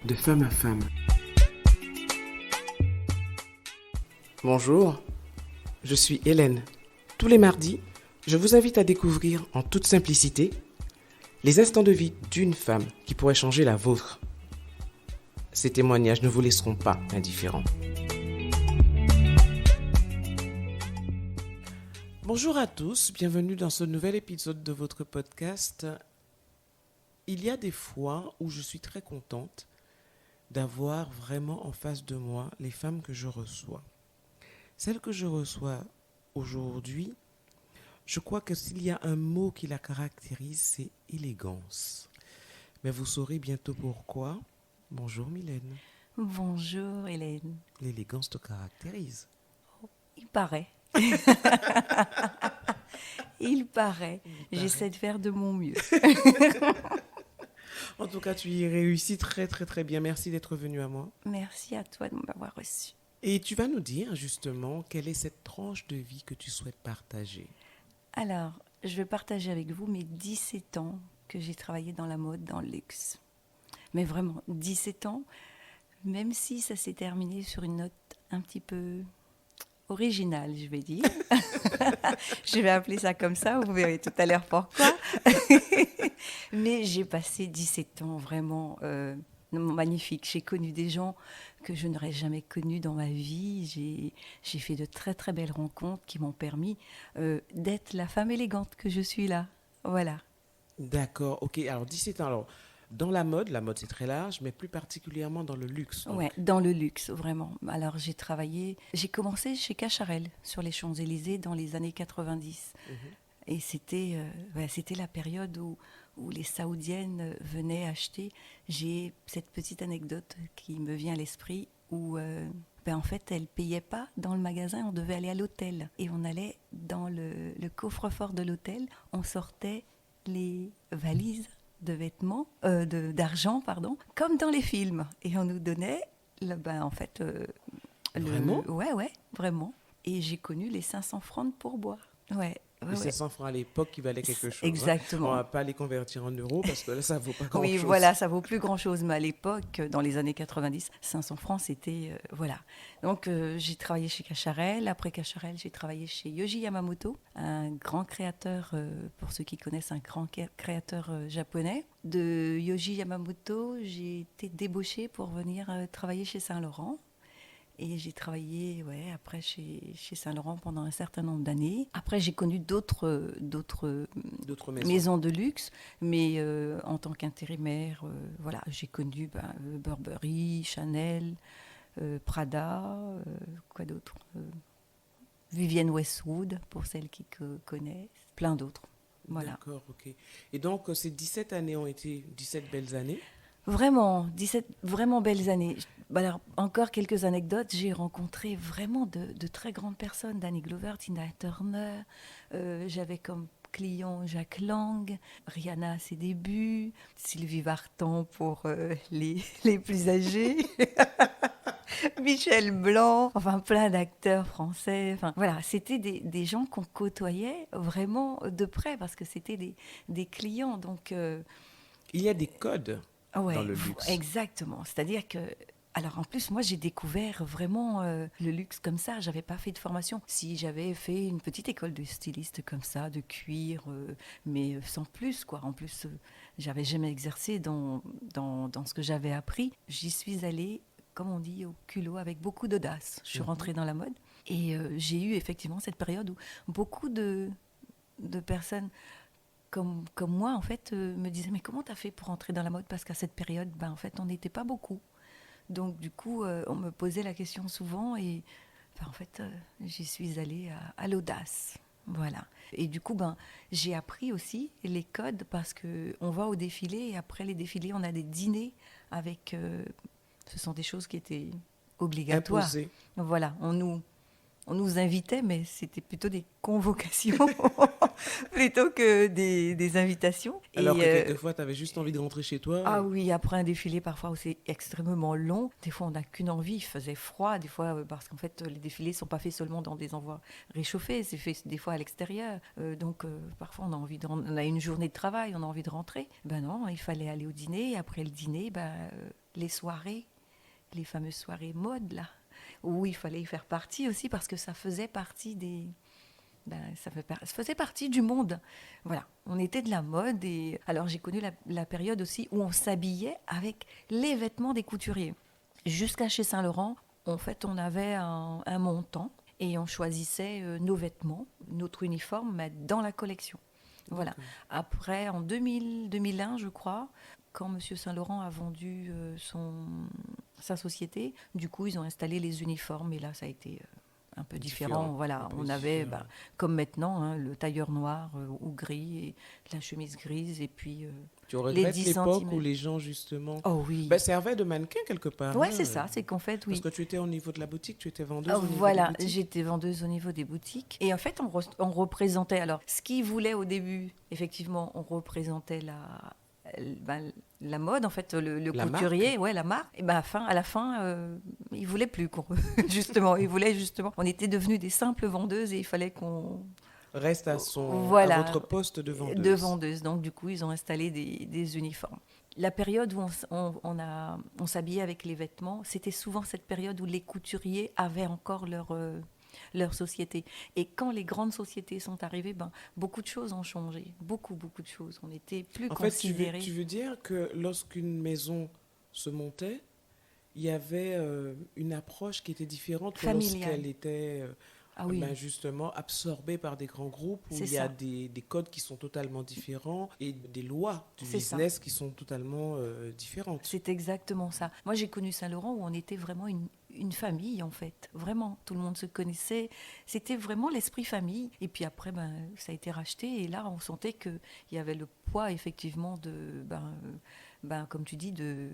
de femme à femme. Bonjour, je suis Hélène. Tous les mardis, je vous invite à découvrir en toute simplicité les instants de vie d'une femme qui pourrait changer la vôtre. Ces témoignages ne vous laisseront pas indifférents. Bonjour à tous, bienvenue dans ce nouvel épisode de votre podcast. Il y a des fois où je suis très contente d'avoir vraiment en face de moi les femmes que je reçois. Celle que je reçois aujourd'hui, je crois que s'il y a un mot qui la caractérise, c'est élégance. Mais vous saurez bientôt pourquoi. Bonjour Mylène. Bonjour Hélène. L'élégance te caractérise. Il paraît. Il paraît. J'essaie de faire de mon mieux. En tout cas, tu y réussis très très très bien. Merci d'être venu à moi. Merci à toi de m'avoir reçu. Et tu vas nous dire justement quelle est cette tranche de vie que tu souhaites partager. Alors, je vais partager avec vous mes 17 ans que j'ai travaillé dans la mode, dans le luxe. Mais vraiment, 17 ans, même si ça s'est terminé sur une note un petit peu originale, je vais dire. Je vais appeler ça comme ça, vous verrez tout à l'heure pourquoi. Mais j'ai passé 17 ans vraiment magnifiques. J'ai connu des gens que je n'aurais jamais connus dans ma vie. J'ai fait de très très belles rencontres qui m'ont permis d'être la femme élégante que je suis là. Voilà. D'accord, ok. Alors 17 ans, alors dans la mode c'est très large, mais plus particulièrement dans le luxe. Ouais, dans le luxe, vraiment. Alors j'ai commencé chez Cacharel, sur les Champs-Élysées, dans les années 90. Et c'était la période où les Saoudiennes venaient acheter. J'ai cette petite anecdote qui me vient à l'esprit où, en fait, elles ne payaient pas dans le magasin, on devait aller à l'hôtel. Et on allait dans le coffre-fort de l'hôtel, on sortait les valises de vêtements, d'argent, pardon, comme dans les films. Et on nous donnait, Vraiment ? Ouais, vraiment. Et j'ai connu les 500 francs de pourboire. Ouais. Les 500 francs à l'époque qui valaient quelque chose. Exactement. On ne va pas les convertir en euros parce que là, ça ne vaut pas grand-chose. Oui, voilà, ça vaut plus grand-chose. Mais à l'époque, dans les années 90, 500 francs, c'était... voilà. Donc, j'ai travaillé chez Cacharel. Après Cacharel, j'ai travaillé chez Yohji Yamamoto, un grand créateur, pour ceux qui connaissent, un grand créateur japonais. De Yohji Yamamoto, j'ai été débauchée pour venir travailler chez Saint-Laurent. Et j'ai travaillé après chez Saint-Laurent pendant un certain nombre d'années. Après, j'ai connu d'autres maisons de luxe, mais en tant qu'intérimaire, j'ai connu Burberry, Chanel, Prada, quoi d'autre Vivienne Westwood, pour celles qui connaissent, plein d'autres. Voilà. D'accord, ok. Et donc, ces 17 années ont été 17 belles années ? Vraiment, 17 vraiment belles années. Alors, encore quelques anecdotes. J'ai rencontré vraiment de très grandes personnes. Danny Glover, Tina Turner. J'avais comme client Jacques Lang, Rihanna à ses débuts, Sylvie Vartan pour les plus âgés. Michel Blanc, enfin plein d'acteurs français. Enfin, voilà, c'était des gens qu'on côtoyait vraiment de près parce que c'était des clients. Donc, il y a des codes. Ouais, dans le luxe. Exactement. C'est-à-dire que, alors en plus, moi j'ai découvert vraiment le luxe comme ça. J'avais pas fait de formation. Si j'avais fait une petite école de styliste comme ça, de cuir, mais sans plus quoi. En plus, j'avais jamais exercé dans ce que j'avais appris. J'y suis allée, comme on dit, au culot, avec beaucoup d'audace. Je suis rentrée dans la mode et j'ai eu effectivement cette période où beaucoup de personnes comme moi, en fait, me disaient « Mais comment t'as fait pour entrer dans la mode ?» Parce qu'à cette période, en fait, on n'était pas beaucoup. Donc, du coup, on me posait la question souvent et, en fait, j'y suis allée à l'audace. Voilà. Et du coup, j'ai appris aussi les codes parce qu'on va au défilé et après les défilés, on a des dîners avec... ce sont des choses qui étaient obligatoires. Imposées. Voilà, on nous invitait, mais c'était plutôt des convocations plutôt que des invitations. Alors que quelquefois, tu avais juste envie de rentrer chez toi. Ah oui, après un défilé, parfois, où c'est extrêmement long. Des fois, on n'a qu'une envie, il faisait froid. Des fois, parce qu'en fait, les défilés ne sont pas faits seulement dans des endroits réchauffés, c'est fait des fois à l'extérieur. Donc, parfois, on a une journée de travail, on a envie de rentrer. Ben non, il fallait aller au dîner. Après le dîner, les soirées, les fameuses soirées mode, là, où il fallait y faire partie aussi parce que ça faisait partie ça faisait partie du monde. Voilà, on était de la mode. Et alors j'ai connu la période aussi où on s'habillait avec les vêtements des couturiers. Jusqu'à chez Saint-Laurent, en fait, on avait un montant et on choisissait nos vêtements, notre uniforme, mais dans la collection. Voilà. D'accord. Après, en 2001, je crois, quand M. Saint-Laurent a vendu sa société, du coup, ils ont installé les uniformes. Et là, ça a été un peu différent. Voilà, on avait, comme maintenant, hein, le tailleur noir ou gris, et la chemise grise, et puis Tu les regrettes 10 l'époque où cm. les gens, justement, Oh oui. servaient de mannequin quelque part. Ouais, hein, c'est ça, c'est qu'en fait, Parce oui. que tu étais au niveau de la boutique, tu étais vendeuse au niveau des Voilà, boutiques. j'étais vendeuse au niveau des boutiques. Et en fait, on représentait. Alors, ce qu'ils voulaient au début, effectivement, on représentait la mode, en fait, le La couturier, marque. ouais, la marque. Et ben, à la fin, ils voulaient plus justement, ils voulaient justement. On était devenus des simples vendeuses et il fallait qu'on Reste à voilà, votre poste de vendeuse. de vendeuse. Donc, du coup, ils ont installé des uniformes. La période où on s'habillait avec les vêtements, c'était souvent cette période où les couturiers avaient encore leur société. Et quand les grandes sociétés sont arrivées, beaucoup de choses ont changé. Beaucoup, beaucoup de choses. On était plus En fait, considérés. tu veux dire que lorsqu'une maison se montait, il y avait une approche qui était différente que Familiale. lorsqu'elle était Ah oui, justement absorbée par des grands groupes où c'est il y a ça. des codes qui sont totalement différents et des lois du C'est ça. business qui sont totalement différentes. C'est exactement ça. Moi, j'ai connu Saint-Laurent où on était vraiment une famille, en fait. Vraiment, tout le monde se connaissait. C'était vraiment l'esprit famille. Et puis après, ça a été racheté. Et là, on sentait qu'il y avait le poids, effectivement, comme tu dis, de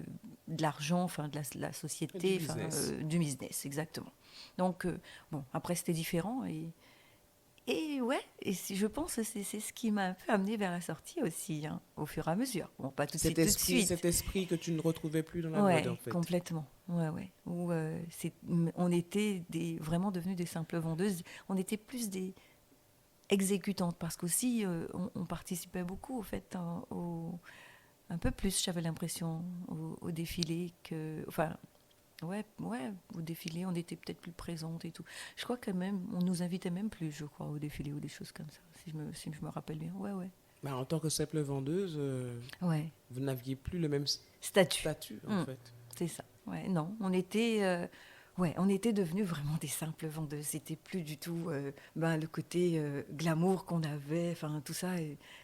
l'argent, enfin, de la société, Du business. du business, exactement. Donc, bon, après, c'était différent. Et ouais, je pense que c'est ce qui m'a un peu amené vers la sortie aussi, hein, au fur et à mesure. Bon, pas tout de suite, Cet esprit que tu ne retrouvais plus dans la Ouais, mode, en fait. complètement. Ouais, ouais. Où, on était vraiment devenus des simples vendeuses. On était plus des exécutantes parce qu'aussi, on participait beaucoup, au fait, un peu plus, j'avais l'impression, au défilé que... Enfin, ouais, au défilé, on était peut-être plus présentes et tout. Je crois que même, on nous invitait même plus, je crois, au défilé ou des choses comme ça, si je me rappelle bien. Ouais, ouais. En tant que simple vendeuse, Ouais. vous n'aviez plus le même Statut. statut, en fait. C'est ça. Ouais, non, on était devenus vraiment des simples vendeuses. C'était plus du tout le côté glamour qu'on avait, enfin tout ça.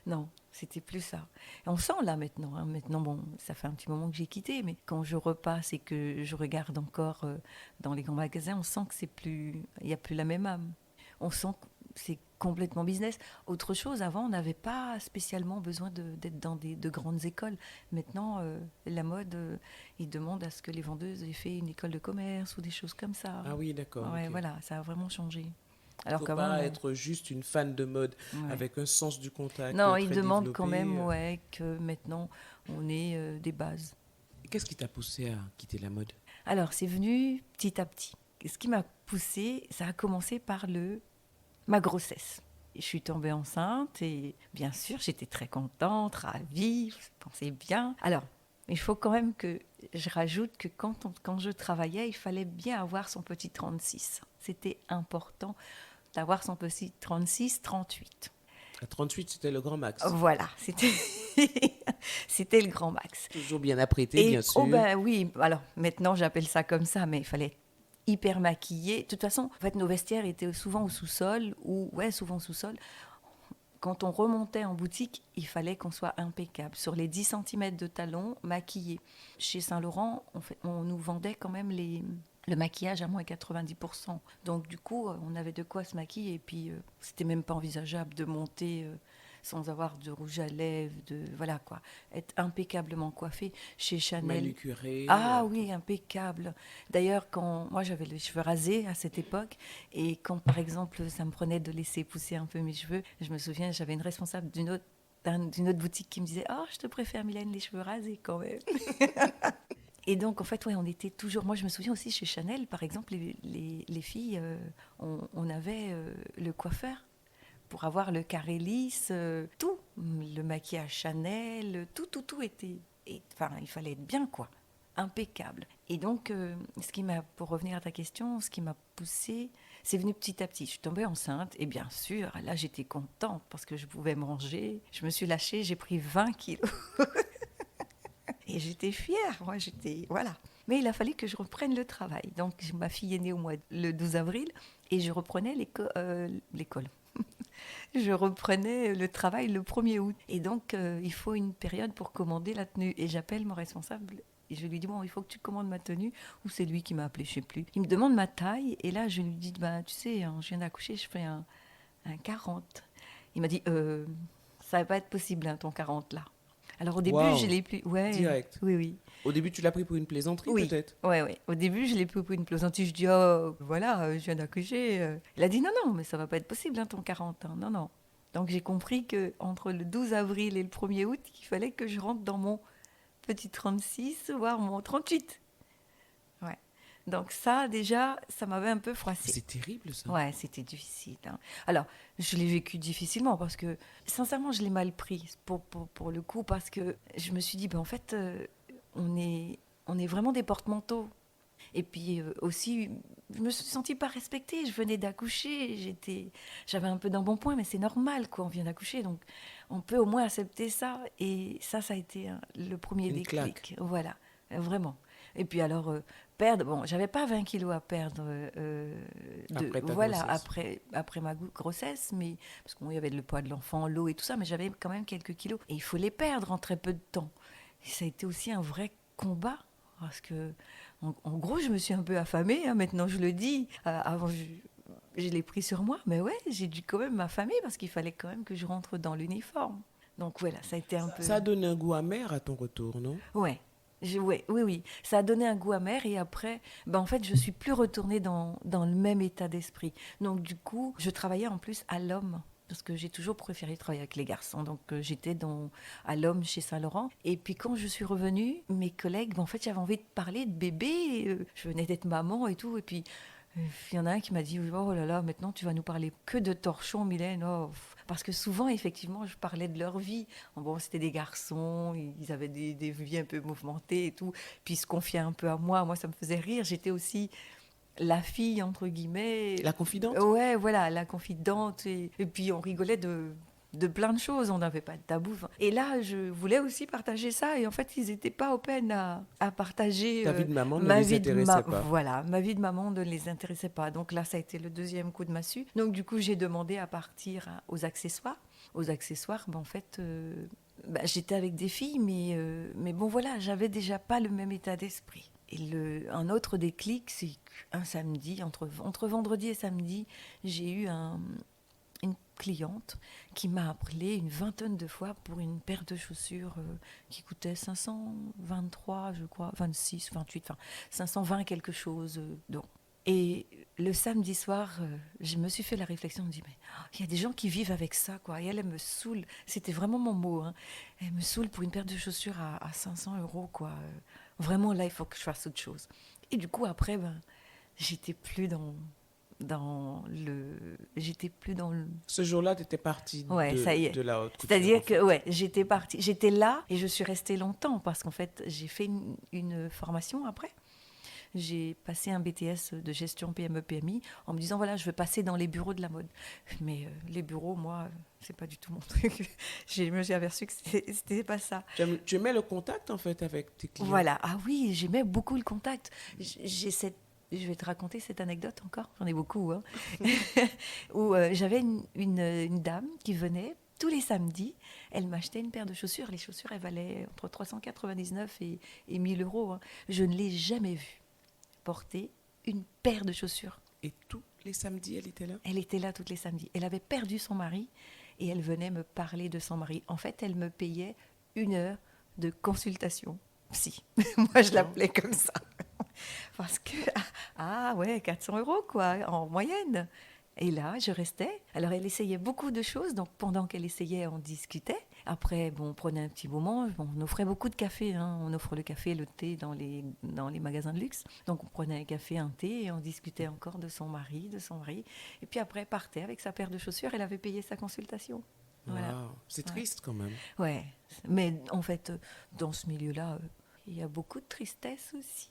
Non, c'était plus ça. Et on sent là maintenant. Hein, maintenant, bon, ça fait un petit moment que j'ai quitté, mais quand je repasse et que je regarde encore dans les grands magasins, on sent que il n'y a plus la même âme. On sent que c'est complètement business. Autre chose, avant, on n'avait pas spécialement besoin d'être dans de grandes écoles. Maintenant, la mode, ils demandent à ce que les vendeuses aient fait une école de commerce ou des choses comme ça. Ah oui, d'accord. Ouais, ok. voilà, ça a vraiment changé. Il ne Alors faut qu'avant, pas être juste une fan de mode ouais. avec un sens du contact Non, très ils demandent quand développé. même que maintenant, on ait des bases. Qu'est-ce qui t'a poussé à quitter la mode? Alors, c'est venu petit à petit. Ce qui m'a poussée, ça a commencé par ma grossesse. Je suis tombée enceinte et bien sûr, j'étais très contente, ravie, je pensais bien. Alors, il faut quand même que je rajoute que quand je travaillais, il fallait bien avoir son petit 36. C'était important d'avoir son petit 36, 38. À 38, c'était le grand max. Voilà, c'était le grand max. Toujours bien apprêté, bien sûr. Oh ben oui, alors maintenant j'appelle ça comme ça, mais il fallait être hyper maquillé. De toute façon, en fait, nos vestiaires étaient souvent au sous-sol, souvent au sous-sol. Quand on remontait en boutique, il fallait qu'on soit impeccable. Sur les 10 cm de talons, maquillés. Chez Saint-Laurent, on nous vendait quand même le maquillage à moins 90%. Donc du coup, on avait de quoi se maquiller. Et puis, c'était même pas envisageable de monter sans avoir de rouge à lèvres, voilà quoi. Être impeccablement coiffé. Chez Chanel... Manucuré. Ah oui, impeccable. D'ailleurs, moi j'avais les cheveux rasés à cette époque, et quand par exemple ça me prenait de laisser pousser un peu mes cheveux, je me souviens, j'avais une responsable d'une autre boutique qui me disait « Oh, je te préfère, Mylène, les cheveux rasés quand même ». Et donc, en fait, on était toujours... Moi, je me souviens aussi chez Chanel, par exemple, les filles, on avait le coiffeur pour avoir le carré lisse, tout. Le maquillage Chanel, tout était... Enfin, il fallait être bien, quoi. impeccable. Et donc, pour revenir à ta question, ce qui m'a poussée, c'est venu petit à petit. Je suis tombée enceinte et bien sûr, là, j'étais contente parce que je pouvais manger. Je me suis lâchée, j'ai pris 20 kilos. Et j'étais fière, moi, voilà. Mais il a fallu que je reprenne le travail. Donc, ma fille est née le 12 avril et je reprenais l'école. Je reprenais le travail le 1er août. Et donc, il faut une période pour commander la tenue. Et j'appelle mon responsable et je lui dis, bon, il faut que tu commandes ma tenue. Ou c'est lui qui m'a appelé, je ne sais plus. Il me demande ma taille. Et là, je lui dis, bah, tu sais, je viens d'accoucher, je fais un 40. Il m'a dit, ça ne va pas être possible, hein, ton 40 là. Alors au début, Wow. je l'ai pris. Ouais, Direct. oui. Au début, tu l'as pris pour une plaisanterie, Oui. peut-être? Ouais. Au début, je l'ai pris pour une plaisanterie. Je dis, oh, voilà, je viens d'accoucher. Il a dit, non, mais ça va pas être possible, hein, ton 40 ans. Non. Donc j'ai compris qu'entre le 12 avril et le 1er août, il fallait que je rentre dans mon petit 36, voire mon 38. Ouais. Donc ça, déjà, ça m'avait un peu froissé. C'est terrible, ça. Ouais, c'était difficile. Hein. Alors, je l'ai vécu difficilement parce que, sincèrement, je l'ai mal pris pour le coup parce que je me suis dit, en fait, on est vraiment des porte-manteaux. Et puis aussi, je me suis sentie pas respectée. Je venais d'accoucher, j'avais un peu d'embonpoint, mais c'est normal, quoi. On vient d'accoucher, donc on peut au moins accepter ça. Et ça a été le premier déclic. Claque. Voilà, vraiment. Et puis alors, perdre, bon, j'avais pas 20 kilos à perdre après ma grossesse, mais parce qu'il y avait le poids de l'enfant, l'eau et tout ça, mais j'avais quand même quelques kilos. Et il faut les perdre en très peu de temps. Et ça a été aussi un vrai combat, parce que, en gros, je me suis un peu affamée, hein, maintenant je le dis. Avant, je l'ai pris sur moi, mais ouais, j'ai dû quand même m'affamer, parce qu'il fallait quand même que je rentre dans l'uniforme. Donc voilà, ça a été un peu... Ça a donné un goût amer à ton retour, non? Ouais. Oui. Ça a donné un goût amer et après, en fait, je suis plus retournée dans le même état d'esprit. Donc du coup, je travaillais en plus à l'homme parce que j'ai toujours préféré travailler avec les garçons. Donc j'étais à l'homme chez Saint-Laurent. Et puis quand je suis revenue, mes collègues, en fait, j'avais envie de parler de bébé. Je venais d'être maman et tout. Et puis il y en a un qui m'a dit, oh là là, maintenant tu vas nous parler que de torchons, Mylène. Oh. Parce que souvent, effectivement, je parlais de leur vie. Bon, c'était des garçons, ils avaient des vies un peu mouvementées et tout. Puis ils se confiaient un peu à moi. Moi, ça me faisait rire. J'étais aussi la fille, entre guillemets. La confidente? Ouais, voilà, la confidente. Et puis on rigolait de plein de choses, on n'avait pas de tabou. Et là, je voulais aussi partager ça, et en fait, ils n'étaient pas open à partager. Ta vie de maman ne les intéressait pas. Voilà, ma vie de maman ne les intéressait pas. Donc là, ça a été le deuxième coup de massue. Donc du coup, j'ai demandé à partir aux accessoires. Aux accessoires, en fait, j'étais avec des filles, mais bon, voilà, j'avais déjà pas le même état d'esprit. Et un autre déclic, c'est qu'un samedi, entre vendredi et samedi, j'ai eu une cliente qui m'a appelé une vingtaine de fois pour une paire de chaussures qui coûtait 523, je crois, 26, 28, enfin 520 quelque chose d'euros. Et le samedi soir, je me suis fait la réflexion, je me dis, mais il y a des gens qui vivent avec ça, quoi. Et elle me saoule, c'était vraiment mon mot, hein. Elle me saoule pour une paire de chaussures à 500 euros, quoi. Vraiment, là, il faut que je fasse autre chose. Et du coup, après, j'étais plus j'étais plus dans le... Ce jour-là, tu étais partie ça y est. de la haute couture. C'est-à-dire que, j'étais partie. J'étais là et je suis restée longtemps parce qu'en fait, j'ai fait une formation après. J'ai passé un BTS de gestion PME-PMI en me disant, voilà, je veux passer dans les bureaux de la mode. Mais les bureaux, moi, c'est pas du tout mon truc. Je me suis aperçue que c'était pas ça. Tu aimais le contact, en fait, avec tes clients? Voilà. Ah oui, j'aimais beaucoup le contact. Je vais te raconter cette anecdote encore, j'en ai beaucoup, hein. Où j'avais une dame qui venait tous les samedis, elle m'achetait une paire de chaussures. Les chaussures, elles valaient entre 399 et 1000 euros. Hein. Je ne l'ai jamais vue porter une paire de chaussures. Et tous les samedis, elle était là? Elle était là tous les samedis. Elle avait perdu son mari et elle venait me parler de son mari. En fait, elle me payait 1 heure de consultation psy. Moi, je l'appelais comme ça. Parce que, 400 euros, quoi, en moyenne. Et là, je restais. Alors, elle essayait beaucoup de choses. Donc, pendant qu'elle essayait, on discutait. Après, on prenait un petit moment. On offrait beaucoup de café. Hein. On offre le café et le thé dans les magasins de luxe. Donc, on prenait un café, un thé, et on discutait encore de son mari. Et puis après, elle partait avec sa paire de chaussures. Elle avait payé sa consultation. Voilà. Wow. C'est triste quand même. Ouais. Mais en fait, dans ce milieu-là... il y a beaucoup de tristesse aussi.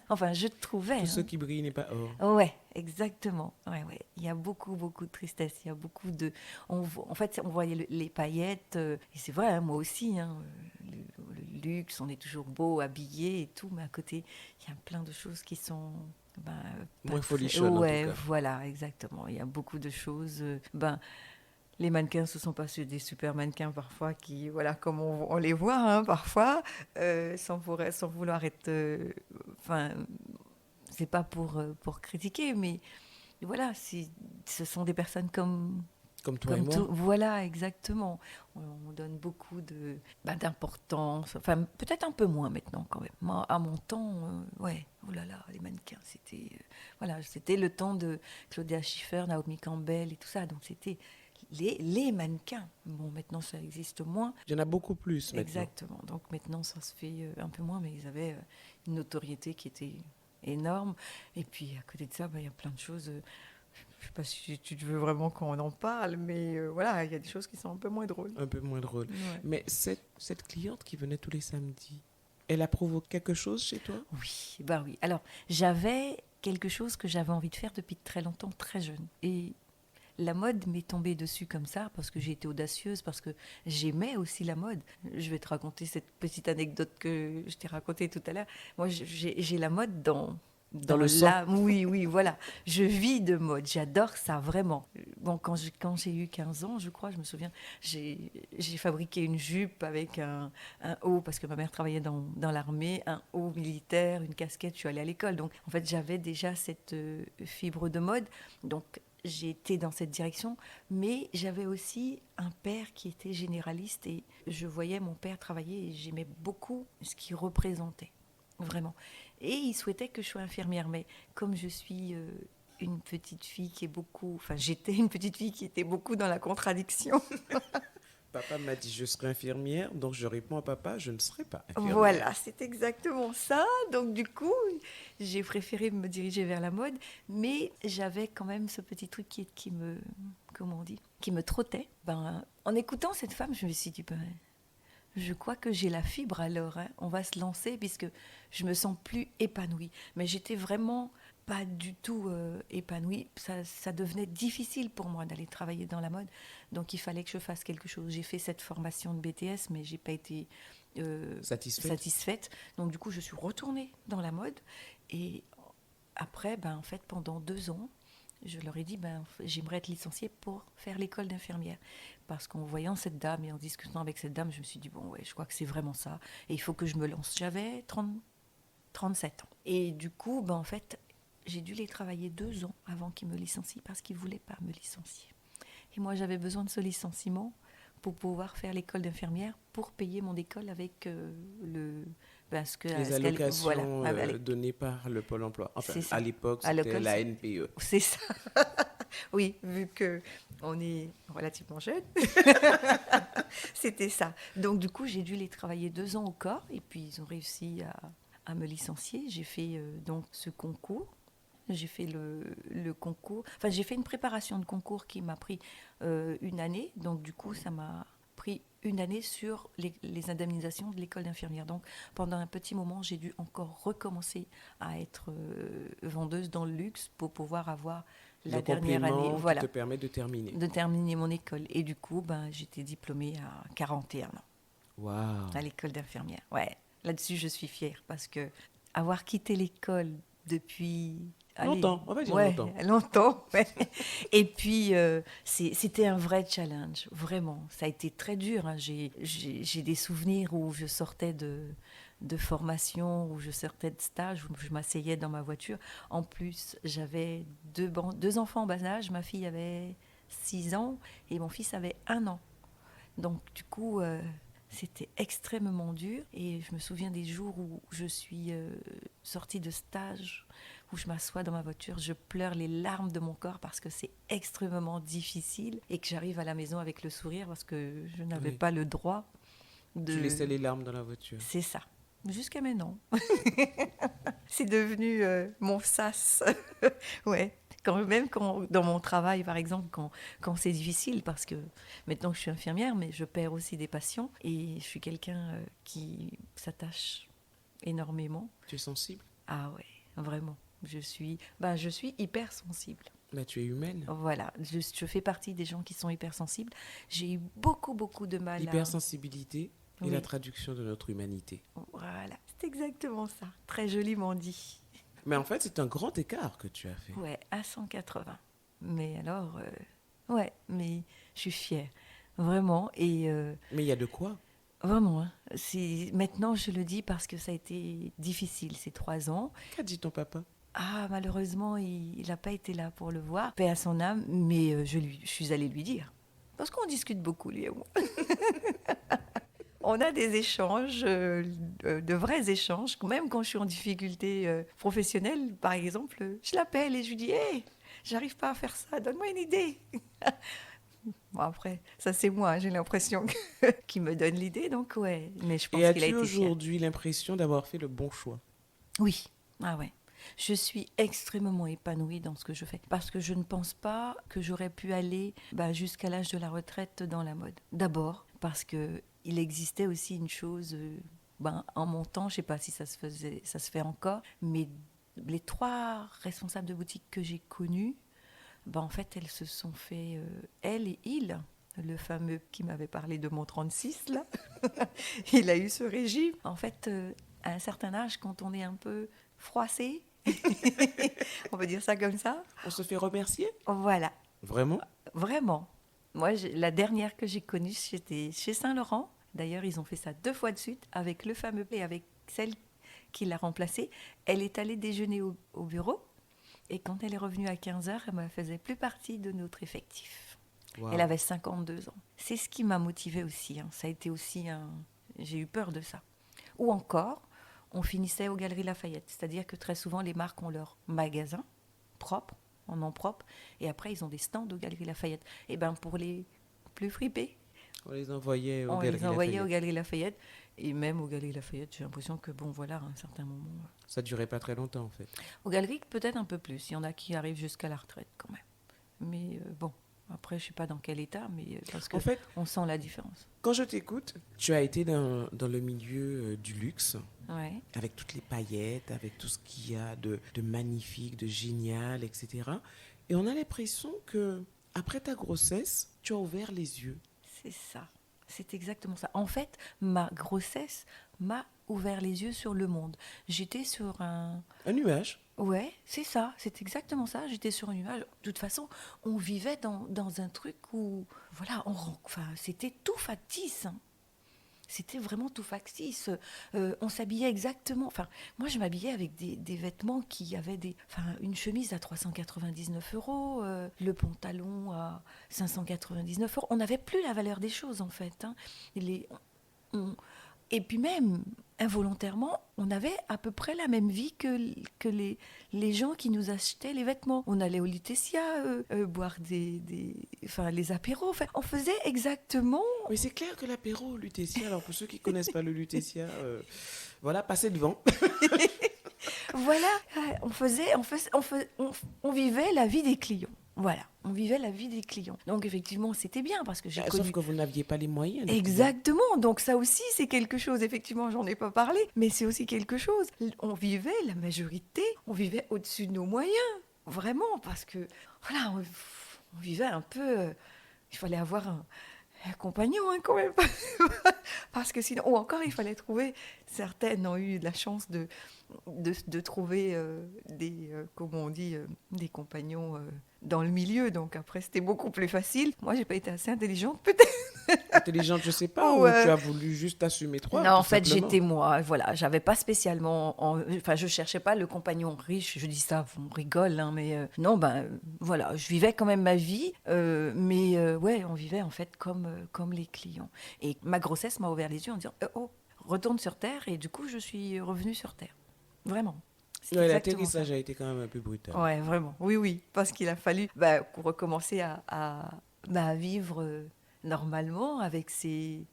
Enfin, je trouvais. Tout ce qui brille n'est pas or. Ouais, exactement. Ouais, ouais. Il y a beaucoup, beaucoup de tristesse. Il y a beaucoup de. En fait, on voyait les paillettes. Et c'est vrai, hein, moi aussi. Hein, le luxe, on est toujours beau, habillé et tout, mais à côté, il y a plein de choses qui sont. Ben, Moins folichonnes, ouais, en tout cas. voilà, exactement. Il y a beaucoup de choses. Les mannequins, ce sont pas des super mannequins parfois qui, voilà, comme on les voit hein, parfois, sans vouloir être, enfin, c'est pas pour critiquer, mais voilà, ce sont des personnes Comme toi et comme moi. tout, voilà, exactement. On donne beaucoup d'importance, enfin peut-être un peu moins maintenant quand même. Moi, à mon temps, ouais, oh là là, les mannequins, voilà, c'était le temps de Claudia Schiffer, Naomi Campbell et tout ça, donc c'était les mannequins. Bon, maintenant, ça existe moins. Il y en a beaucoup plus maintenant. Exactement. Donc maintenant, ça se fait un peu moins, mais ils avaient une notoriété qui était énorme. Et puis, à côté de ça, il y a plein de choses. Je ne sais pas si tu veux vraiment qu'on en parle, mais voilà, il y a des choses qui sont un peu moins drôles. Un peu moins drôle. Ouais. Mais cette cliente qui venait tous les samedis, elle a provoqué quelque chose chez toi? Oui, bah oui. Alors, j'avais quelque chose que j'avais envie de faire depuis très longtemps, très jeune. Et la mode m'est tombée dessus comme ça parce que j'ai été audacieuse, parce que j'aimais aussi la mode. Je vais te raconter cette petite anecdote que je t'ai racontée tout à l'heure. Moi, j'ai la mode Dans le sang. Oui, oui, voilà. Je vis de mode. J'adore ça, vraiment. Bon, quand j'ai eu 15 ans, je crois, je me souviens, j'ai fabriqué une jupe avec un haut, parce que ma mère travaillait dans l'armée, un haut militaire, une casquette. Je suis allée à l'école. Donc, en fait, j'avais déjà cette fibre de mode. Donc, j'ai été dans cette direction, mais j'avais aussi un père qui était généraliste et je voyais mon père travailler et j'aimais beaucoup ce qu'il représentait, vraiment. Et il souhaitait que je sois infirmière, mais comme je suis une petite fille qui est beaucoup... Enfin, j'étais une petite fille qui était beaucoup dans la contradiction. Papa m'a dit je serai infirmière, donc je réponds à papa, je ne serai pas infirmière. Voilà, c'est exactement ça. Donc du coup, j'ai préféré me diriger vers la mode, mais j'avais quand même ce petit truc qui me, comment on dit, qui me trottait. En écoutant cette femme, je me suis dit, je crois que j'ai la fibre alors. Hein. On va se lancer puisque je me sens plus épanouie. Mais j'étais vraiment pas du tout épanouie. Ça devenait difficile pour moi d'aller travailler dans la mode. Donc il fallait que je fasse quelque chose. J'ai fait cette formation de BTS, mais j'ai pas été satisfaite. Donc du coup, je suis retournée dans la mode. Et après, en fait, pendant 2 ans, je leur ai dit, j'aimerais être licenciée pour faire l'école d'infirmière. Parce qu'en voyant cette dame et en discutant avec cette dame, je me suis dit, bon, ouais, je crois que c'est vraiment ça. Et il faut que je me lance. J'avais 37 ans. Et du coup, en fait, j'ai dû les travailler 2 ans avant qu'ils me licencient parce qu'ils ne voulaient pas me licencier. Et moi, j'avais besoin de ce licenciement pour pouvoir faire l'école d'infirmière, pour payer mon école avec les allocations données par le Pôle emploi. Enfin, à l'époque, c'était la NPE. C'est ça. Oui, vu qu'on est relativement jeune, c'était ça. Donc, du coup, j'ai dû les travailler 2 ans au corps, et puis ils ont réussi à me licencier. J'ai fait donc ce concours. J'ai fait le concours. Enfin, j'ai fait une préparation de concours qui m'a pris 1 année. Donc, du coup, ça m'a pris 1 année sur les indemnisations de l'école d'infirmière. Donc, pendant un petit moment, j'ai dû encore recommencer à être vendeuse dans le luxe pour pouvoir avoir la dernière année. Voilà. Qui te permet de terminer. De terminer mon école. Et du coup, j'étais diplômée à 41 ans. Waouh. À l'école d'infirmière. Ouais. Là-dessus, je suis fière parce que avoir quitté l'école depuis... Longtemps, on va dire longtemps. Longtemps, ouais. Et puis, c'était un vrai challenge, vraiment. Ça a été très dur. Hein. J'ai des souvenirs où je sortais de formation, où je sortais de stage, où je m'asseyais dans ma voiture. En plus, j'avais 2 enfants en bas âge. Ma fille avait 6 ans et mon fils avait 1 an. Donc, du coup... c'était extrêmement dur et je me souviens des jours où je suis sortie de stage, où je m'assois dans ma voiture, je pleure les larmes de mon corps parce que c'est extrêmement difficile et que j'arrive à la maison avec le sourire parce que je n'avais pas le droit de... Tu laissais les larmes dans la voiture. C'est ça. Jusqu'à maintenant. C'est devenu mon sas. Ouais. Même dans mon travail, par exemple, quand c'est difficile, parce que maintenant que je suis infirmière, mais je perds aussi des patients, et je suis quelqu'un qui s'attache énormément. Tu es sensible? Ah ouais, vraiment. Je suis hypersensible. Bah, tu es humaine. Voilà, je fais partie des gens qui sont hypersensibles. J'ai eu beaucoup, beaucoup de mal à... L'hypersensibilité est Oui. la traduction de notre humanité. Voilà, c'est exactement ça. Très joliment dit. Mais en fait, c'est un grand écart que tu as fait. Ouais, à 180. Mais alors, ouais, mais je suis fière. Vraiment. Et Mais il y a de quoi? vraiment, hein, maintenant je le dis parce que ça a été difficile ces 3 ans. Qu'a dit ton papa? Ah, malheureusement, il n'a pas été là pour le voir. Paix à son âme, mais je suis allée lui dire. Parce qu'on discute beaucoup, lui et moi. On a des échanges, de vrais échanges. Même quand je suis en difficulté professionnelle, par exemple, je l'appelle et je lui dis « Hé, j'arrive pas à faire ça, donne-moi une idée !» Bon, après, ça c'est moi, j'ai l'impression qu'il me donne l'idée, donc ouais. Mais je pense Et qu'il a as-tu été fier. aujourd'hui l'impression d'avoir fait le bon choix? Oui, ah ouais. Je suis extrêmement épanouie dans ce que je fais parce que je ne pense pas que j'aurais pu aller jusqu'à l'âge de la retraite dans la mode. D'abord parce que il existait aussi une chose, en mon temps, je ne sais pas si ça se fait encore, mais les 3 responsables de boutique que j'ai connus, en fait, elles se sont fait, elle et il, le fameux qui m'avait parlé de mon 36 là, il a eu ce régime. En fait, à un certain âge, quand on est un peu froissé, on peut dire ça comme ça. On se fait remercier? Voilà, Vraiment? vraiment. Moi, la dernière que j'ai connue, c'était chez Saint-Laurent. D'ailleurs, ils ont fait ça 2 fois de suite avec le fameux et avec celle qui l'a remplacée. Elle est allée déjeuner au bureau et quand elle est revenue à 15h, elle ne faisait plus partie de notre effectif. Wow. Elle avait 52 ans. C'est ce qui m'a motivée aussi. Hein. Ça a été aussi j'ai eu peur de ça. Ou encore, on finissait aux Galeries Lafayette. C'est-à-dire que très souvent, les marques ont leur magasin propre, en nom propre, et après, ils ont des stands aux Galeries Lafayette. Et bien, pour les plus fripés, on les envoyait aux Galeries Lafayette. Et même aux Galeries Lafayette, j'ai l'impression que, à un certain moment... Ça ne durait pas très longtemps, en fait. Aux Galeries, peut-être un peu plus. Il y en a qui arrivent jusqu'à la retraite, quand même. Mais après, je ne sais pas dans quel état, mais parce qu'on on sent la différence. Quand je t'écoute, tu as été dans le milieu du luxe, ouais. Avec toutes les paillettes, avec tout ce qu'il y a de magnifique, de génial, etc. Et on a l'impression que après ta grossesse, tu as ouvert les yeux. C'est ça, c'est exactement ça. En fait, ma grossesse m'a ouvert les yeux sur le monde. J'étais sur un nuage. Ouais, c'est ça, c'est exactement ça. J'étais sur un nuage. De toute façon, on vivait dans un truc où, c'était tout factice. Hein. C'était vraiment tout factice. On s'habillait exactement. Enfin, moi, je m'habillais avec des vêtements qui avaient une chemise à 399 €, le pantalon à 599 €. On n'avait plus la valeur des choses, en fait. Hein. Et puis même, involontairement, on avait à peu près la même vie que les gens qui nous achetaient les vêtements. On allait au Lutetia boire les apéros. Enfin, on faisait exactement... Mais c'est clair que l'apéro au Lutetia, alors pour ceux qui ne connaissent pas le Lutetia, passez devant. Voilà, on vivait la vie des clients. Voilà, on vivait la vie des clients. Donc effectivement, c'était bien parce que j'ai connu... Sauf que vous n'aviez pas les moyens. Exactement, donc ça aussi c'est quelque chose. Effectivement, j'en ai pas parlé, mais c'est aussi quelque chose. On vivait, la majorité, on vivait au-dessus de nos moyens. Vraiment, parce que, voilà, on vivait un peu... il fallait avoir un compagnon, hein, quand même. Parce que sinon... Ou encore, il fallait trouver... Certaines ont eu la chance de trouver des compagnons dans le milieu. Donc après, c'était beaucoup plus facile. Moi, j'ai pas été assez intelligente, peut-être. Intelligente, je sais pas, ou tu as voulu juste assumer toi? Non, en fait, j'étais moi. Voilà, j'avais pas spécialement... je cherchais pas le compagnon riche. Je dis ça, on rigole, hein, mais non, voilà, je vivais quand même ma vie. Mais on vivait en fait comme les clients. Et ma grossesse m'a ouvert les yeux en disant retourne sur Terre, et du coup, je suis revenue sur Terre. Vraiment. Ouais, l'atterrissage a été quand même un peu brutal. Ouais, vraiment. Oui, parce qu'il a fallu recommencer à vivre normalement avec ses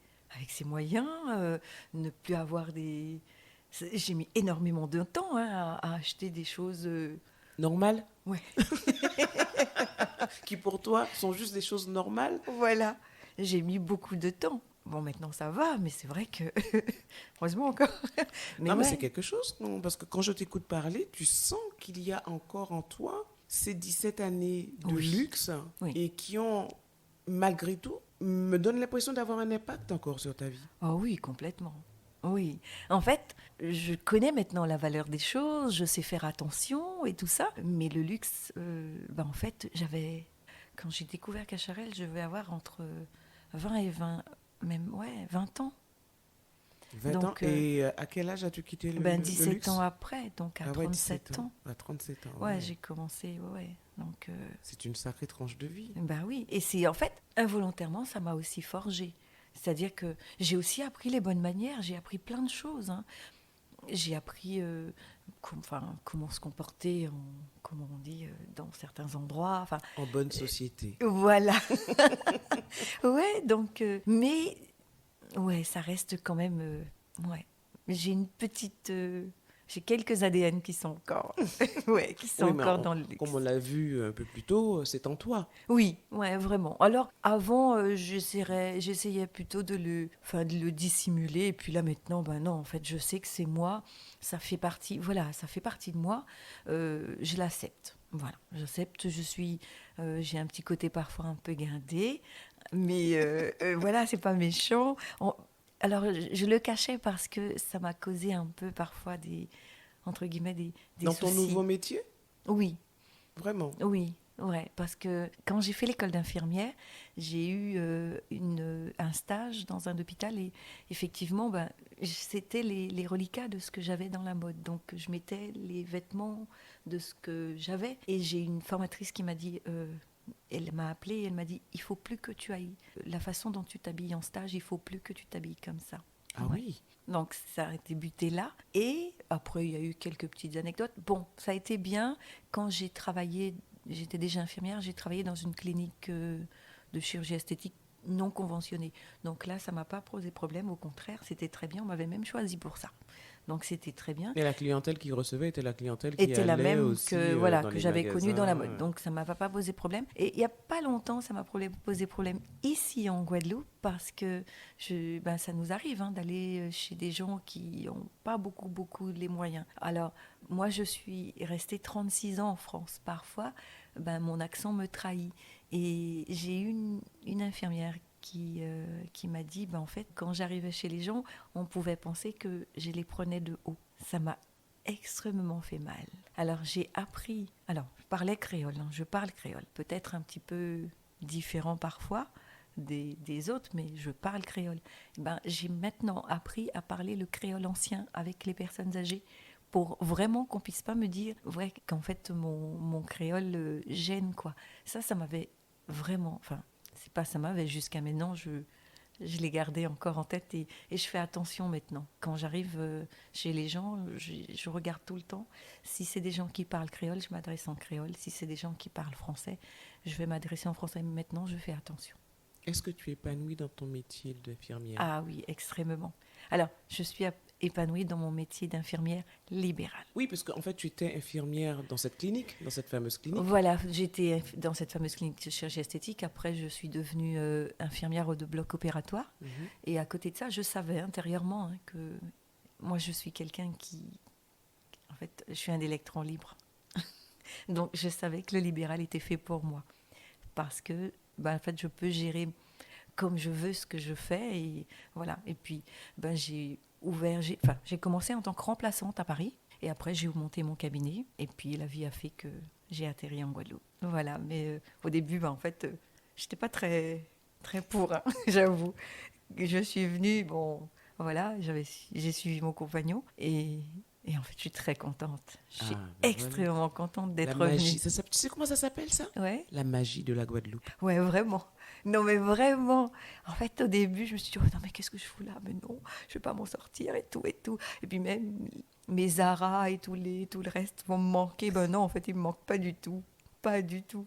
moyens, ne plus avoir des... J'ai mis énormément de temps à acheter des choses... Normales? Ouais. Qui pour toi sont juste des choses normales? Voilà. J'ai mis beaucoup de temps. Bon, maintenant ça va, mais c'est vrai que heureusement encore. Non, mais Ouais, c'est quelque chose, non? Parce que quand je t'écoute parler, tu sens qu'il y a encore en toi ces 17 années de oui, luxe oui. et qui ont, malgré tout, me donnent l'impression d'avoir un impact encore sur ta vie. Oh oui, complètement. Oui. En fait, je connais maintenant la valeur des choses, je sais faire attention et tout ça, mais le luxe, en fait, quand j'ai découvert Cacharel, je vais avoir entre 20 et 20, même, ouais, 20 ans. 20 ans. Donc, Et à quel âge as-tu quitté le 17 ans luxe? après, donc à Ah ouais, 17 37 ans. ans. À 37 ans, Ouais, ouais. j'ai commencé, ouais, ouais. Donc, C'est une sacrée tranche de vie. ben oui. Et c'est en fait, involontairement, ça m'a aussi forgé. C'est-à-dire que j'ai aussi appris les bonnes manières, j'ai appris plein de choses, hein. J'ai appris comment se comporter, comment on dit, dans certains endroits. Enfin, En bonne société. voilà. Ouais, donc, mais ouais, ça reste quand même. Ouais, j'ai une petite. J'ai quelques ADN qui sont encore. Ouais, qui sont Oui, mais encore dans le comme luxe. on l'a vu un peu plus tôt, c'est en toi. Oui, ouais, vraiment. Alors, avant, j'essayais plutôt de le dissimuler. Et puis là, maintenant, ben non, en fait, je sais que c'est moi. Ça fait partie, voilà, ça fait partie de moi. Je l'accepte. Voilà, j'accepte. J'ai un petit côté parfois un peu guindé, mais voilà, c'est pas méchant. Alors, je le cachais parce que ça m'a causé un peu parfois entre guillemets, des Dans ton soucis. nouveau métier, Oui, vraiment. oui, ouais, parce que quand j'ai fait l'école d'infirmière, j'ai eu un stage dans un hôpital et effectivement, c'était les reliquats de ce que j'avais dans la mode. Donc, je mettais les vêtements de ce que j'avais et j'ai une formatrice qui m'a dit, elle m'a appelée et elle m'a dit, il faut plus que tu ailles, la façon dont tu t'habilles en stage, il faut plus que tu t'habilles comme ça. Ah Ouais. oui. Donc ça a débuté là. Et après, il y a eu quelques petites anecdotes. Bon, ça a été bien. Quand j'ai travaillé, j'étais déjà infirmière, j'ai travaillé dans une clinique de chirurgie esthétique non conventionnée. Donc là, ça m'a pas posé problème. Au contraire, c'était très bien. On m'avait même choisi pour ça. Donc c'était très bien. Et la clientèle qui recevait était la clientèle qui Était la allait même que aussi voilà dans que les j'avais connue dans la magasins. mode. Donc ça m'a pas posé problème. Et il y a pas longtemps, ça m'a posé problème ici en Guadeloupe parce que ça nous arrive hein, d'aller chez des gens qui n'ont pas beaucoup les moyens. Alors moi, je suis restée 36 ans en France. Parfois, mon accent me trahit. Et j'ai eu une infirmière qui m'a dit, en fait, quand j'arrivais chez les gens, on pouvait penser que je les prenais de haut. Ça m'a extrêmement fait mal. Alors j'ai appris, alors je parlais créole, hein, je parle créole, peut-être un petit peu différent parfois des autres, mais je parle créole. J'ai maintenant appris à parler le créole ancien avec les personnes âgées pour vraiment qu'on puisse pas me dire ouais, qu'en fait mon créole gêne quoi. Ça m'avait vraiment, enfin c'est pas ça m'avait jusqu'à maintenant je l'ai gardé encore en tête et je fais attention maintenant. Quand j'arrive chez les gens, je regarde tout le temps. Si c'est des gens qui parlent créole, je m'adresse en créole. Si c'est des gens qui parlent français, je vais m'adresser en français. Maintenant, je fais attention. Est-ce que tu es épanouie dans ton métier d'infirmière? Ah oui, extrêmement. Alors, je suis épanouie dans mon métier d'infirmière libérale. Oui, parce qu'en fait, tu étais infirmière dans cette clinique, dans cette fameuse clinique. Voilà, j'étais dans cette fameuse clinique de chirurgie esthétique. Après, je suis devenue infirmière de bloc opératoire. Mhm. Et à côté de ça, je savais intérieurement hein, que moi, je suis quelqu'un qui... En fait, je suis un électron libre. Donc, je savais que le libéral était fait pour moi. Parce que, en fait, je peux gérer comme je veux ce que je fais. Et voilà. Et puis, j'ai commencé en tant que remplaçante à Paris. Et après, j'ai monté mon cabinet. Et puis, la vie a fait que j'ai atterri en Guadeloupe. Voilà. Mais au début, en fait, j'étais pas très, très pour, hein, j'avoue. Je suis venue, bon, voilà, j'ai suivi mon compagnon. Et en fait, je suis très contente. Je suis Voilà. extrêmement contente La d'être magie. revenue. Tu sais comment ça s'appelle ça? Ouais, La magie de la Guadeloupe. ouais, vraiment. Non, mais vraiment. En fait, au début, je me suis dit, oh, non, mais qu'est-ce que je fous là? Mais non, je vais pas m'en sortir et tout et tout. Et puis même mes Zara et tout le reste vont me manquer. Ben non, en fait, ils me manquent pas du tout. Pas du tout.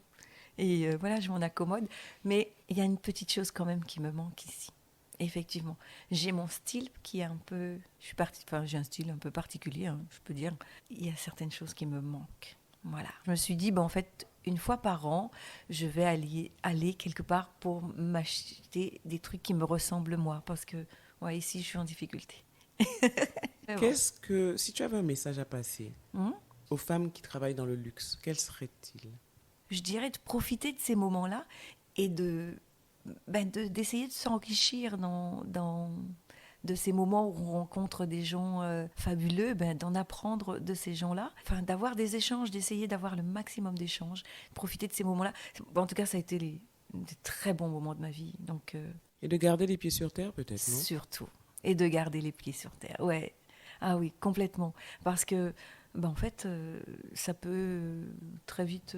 Et voilà, je m'en accommode. Mais il y a une petite chose quand même qui me manque ici. Effectivement, j'ai mon style qui est un peu... j'ai un style un peu particulier, hein, je peux dire. Il y a certaines choses qui me manquent. Voilà. Je me suis dit, en fait, une fois par an, je vais aller quelque part pour m'acheter des trucs qui me ressemblent moi. Parce que ici, je suis en difficulté. Si tu avais un message à passer aux femmes qui travaillent dans le luxe, quel serait-il? Je dirais de profiter de ces moments-là et d'essayer de s'enrichir de ces moments où on rencontre des gens fabuleux, d'en apprendre de ces gens-là, d'avoir des échanges, d'essayer d'avoir le maximum d'échanges, profiter de ces moments-là. En tout cas, ça a été des très bons moments de ma vie. Donc, et de garder les pieds sur terre, peut-être, non? Surtout. Et de garder les pieds sur terre, ouais. Ah oui, complètement. Parce que, en fait, ça peut très vite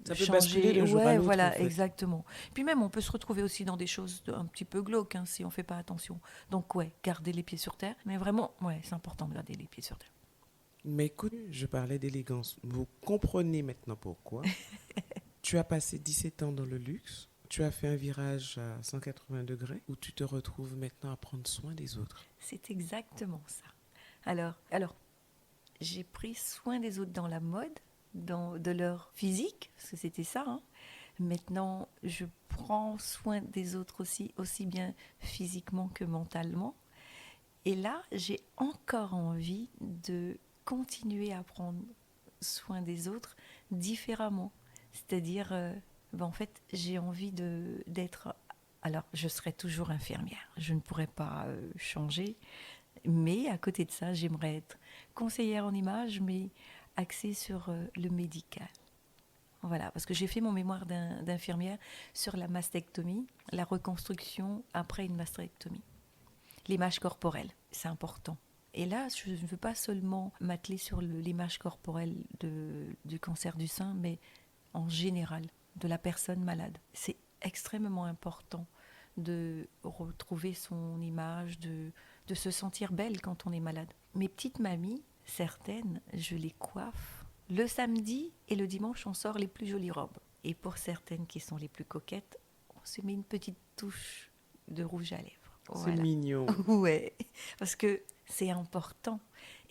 ça changer. peut basculer d'un jour à l'autre, voilà, en fait. Exactement. Puis même, on peut se retrouver aussi dans des choses un petit peu glauques si on ne fait pas attention. Donc, garder les pieds sur terre. Mais vraiment, c'est important de garder les pieds sur terre. Mais écoute, je parlais d'élégance. Vous comprenez maintenant pourquoi. Tu as passé 17 ans dans le luxe. Tu as fait un virage à 180 degrés où tu te retrouves maintenant à prendre soin des autres. C'est exactement ça. Alors, j'ai pris soin des autres dans la mode, de leur physique, parce que c'était ça. Maintenant, je prends soin des autres aussi bien physiquement que mentalement. Et là, j'ai encore envie de continuer à prendre soin des autres différemment. C'est-à-dire, en fait, j'ai envie d'être... Alors, je serai toujours infirmière. Je ne pourrai pas changer. Mais à côté de ça, j'aimerais être conseillère en images, mais axée sur le médical. Voilà, parce que j'ai fait mon mémoire d'infirmière sur la mastectomie, la reconstruction après une mastectomie. L'image corporelle, c'est important. Et là, je ne veux pas seulement m'atteler sur l'image corporelle du cancer du sein, mais en général, de la personne malade. C'est extrêmement important de retrouver son image, de se sentir belle quand on est malade. Mes petites mamies, certaines, je les coiffe. Le samedi et le dimanche, on sort les plus jolies robes. Et pour certaines qui sont les plus coquettes, on se met une petite touche de rouge à lèvres. Voilà. C'est mignon. Ouais, parce que c'est important.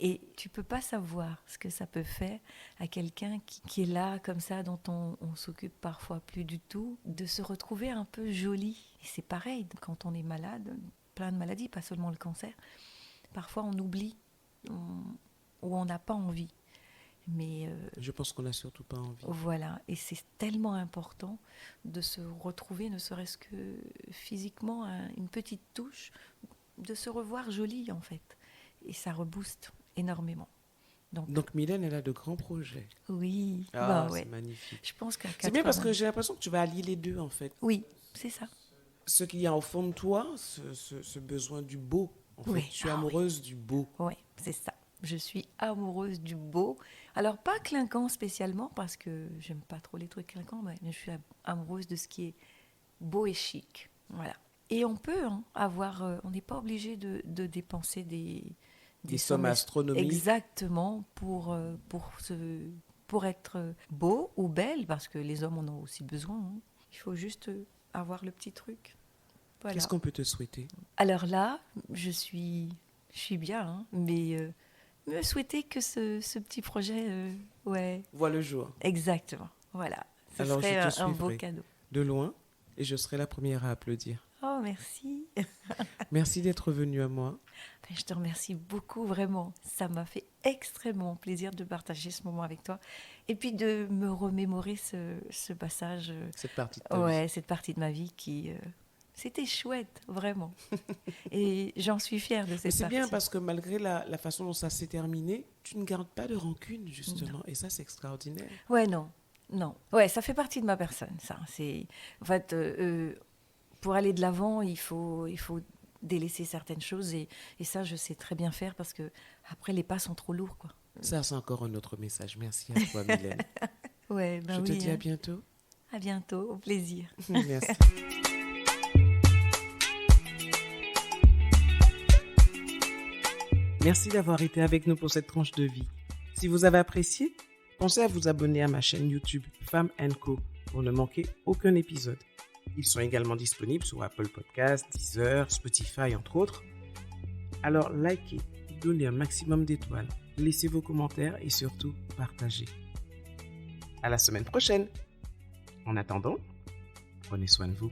Et tu peux pas savoir ce que ça peut faire à quelqu'un qui est là, comme ça, dont on s'occupe parfois plus du tout, de se retrouver un peu jolie. Et c'est pareil, quand on est malade, plein de maladies, pas seulement le cancer, parfois on oublie ou on n'a pas envie. Mais je pense qu'on n'a surtout pas envie. Voilà, et c'est tellement important de se retrouver, ne serait-ce que physiquement, une petite touche, de se revoir jolie en fait. Et ça rebooste énormément. Donc Mylène, elle a de grands projets. Oui, c'est magnifique. Je pense qu'à 80... C'est bien parce que j'ai l'impression que tu vas allier les deux en fait. Oui, c'est ça. Ce qu'il y a au fond de toi, ce besoin du beau. En fait, tu es amoureuse du beau. Oui, c'est ça. Je suis amoureuse du beau. Alors, pas clinquant spécialement, parce que j'aime pas trop les trucs clinquants, mais je suis amoureuse de ce qui est beau et chic. Voilà. Et on peut avoir... on n'est pas obligé de dépenser des sommes astronomiques. Exactement, pour être beau ou belle, parce que les hommes en ont aussi besoin. Il faut juste avoir le petit truc. Voilà. Qu'est-ce qu'on peut te souhaiter? Alors là, je suis bien, mais... me souhaiter que ce petit projet voit le jour. Exactement, voilà. Ce Alors, serait un beau cadeau. De loin, et je serai la première à applaudir. Oh, merci. Merci d'être venue à moi. Je te remercie beaucoup, vraiment. Ça m'a fait extrêmement plaisir de partager ce moment avec toi. Et puis de me remémorer ce passage. Cette partie de ta vie. Cette partie de ma vie qui... C'était chouette, vraiment. Et j'en suis fière de cette partie. C'est bien parce que malgré la façon dont ça s'est terminé, tu ne gardes pas de rancune, justement. Non. Et ça, c'est extraordinaire. Ouais, non. Ouais, ça fait partie de ma personne, ça. En fait, pour aller de l'avant, il faut délaisser certaines choses. Et ça, je sais très bien faire parce que après, les pas sont trop lourds, quoi. Ça, c'est encore un autre message. Merci à toi, Mylène. Je te dis à bientôt. À bientôt, au plaisir. Merci. Merci d'avoir été avec nous pour cette tranche de vie. Si vous avez apprécié, pensez à vous abonner à ma chaîne YouTube Femme & Co pour ne manquer aucun épisode. Ils sont également disponibles sur Apple Podcasts, Deezer, Spotify, entre autres. Alors likez, donnez un maximum d'étoiles, laissez vos commentaires et surtout partagez. À la semaine prochaine! En attendant, prenez soin de vous.